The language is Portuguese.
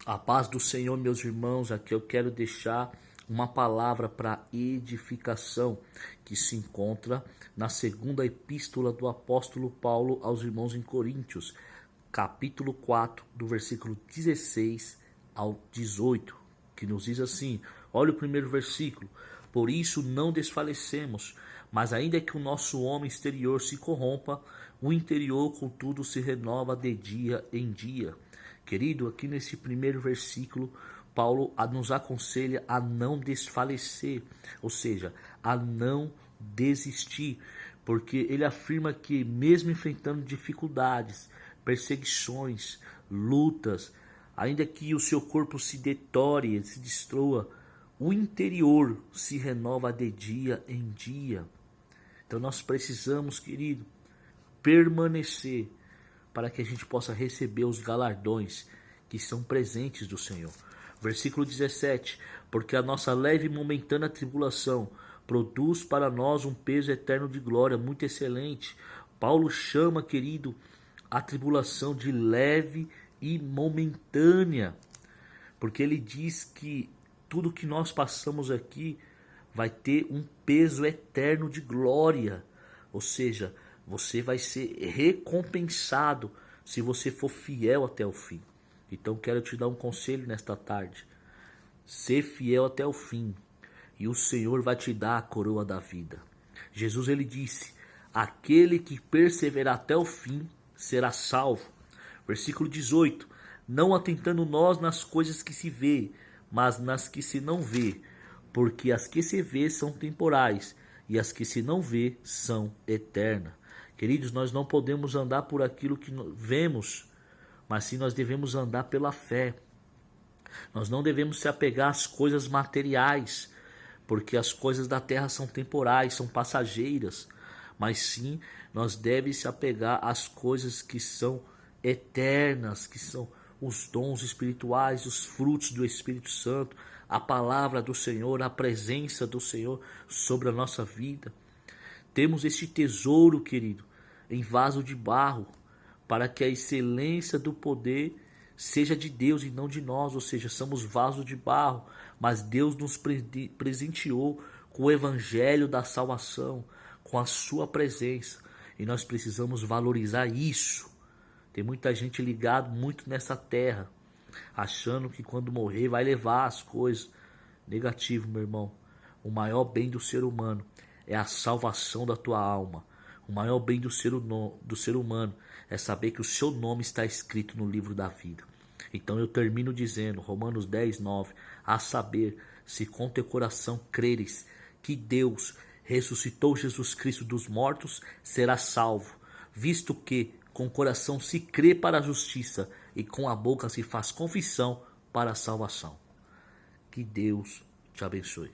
A paz do Senhor, meus irmãos, aqui eu quero deixar uma palavra para edificação que se encontra na segunda epístola do apóstolo Paulo aos irmãos em Coríntios, capítulo 4, do versículo 16 ao 18, que nos diz assim: olha o primeiro versículo: por isso não desfalecemos, mas ainda que o nosso homem exterior se corrompa, o interior contudo se renova de dia em dia. Querido, aqui nesse primeiro versículo, Paulo nos aconselha a não desfalecer, ou seja, a não desistir, porque ele afirma que mesmo enfrentando dificuldades, perseguições, lutas, ainda que o seu corpo se deteriore, se destrua, o interior se renova de dia em dia. Então nós precisamos, querido, permanecer para que a gente possa receber os galardões que são presentes do Senhor. Versículo 17: porque a nossa leve e momentânea tribulação produz para nós um peso eterno de glória muito excelente. Paulo chama, querido, a tribulação de leve e momentânea, porque ele diz que tudo que nós passamos aqui vai ter um peso eterno de glória, ou seja, você vai ser recompensado se você for fiel até o fim. Então quero te dar um conselho nesta tarde: ser fiel até o fim, e o Senhor vai te dar a coroa da vida. Jesus, ele disse: aquele que perseverar até o fim será salvo. Versículo 18: não atentando nós nas coisas que se vê, mas nas que se não vê, porque as que se vê são temporais, e as que se não vê são eternas. Queridos, nós não podemos andar por aquilo que vemos, mas sim nós devemos andar pela fé. Nós não devemos se apegar às coisas materiais, porque as coisas da terra são temporais, são passageiras, mas sim nós devemos se apegar às coisas que são eternas, que são os dons espirituais, os frutos do Espírito Santo, a palavra do Senhor, a presença do Senhor sobre a nossa vida. Temos este tesouro, querido, em vaso de barro, para que a excelência do poder seja de Deus e não de nós, ou seja, somos vaso de barro, mas Deus nos presenteou com o evangelho da salvação, com a sua presença, e nós precisamos valorizar isso. Tem muita gente ligada muito nessa terra, achando que quando morrer vai levar as coisas. Negativo, meu irmão. O maior bem do ser humano é a salvação da tua alma. O maior bem do ser humano é saber que o seu nome está escrito no livro da vida. Então eu termino dizendo, Romanos 10, 9, a saber, se com teu coração creres que Deus ressuscitou Jesus Cristo dos mortos, serás salvo, visto que com o coração se crê para a justiça e com a boca se faz confissão para a salvação. Que Deus te abençoe.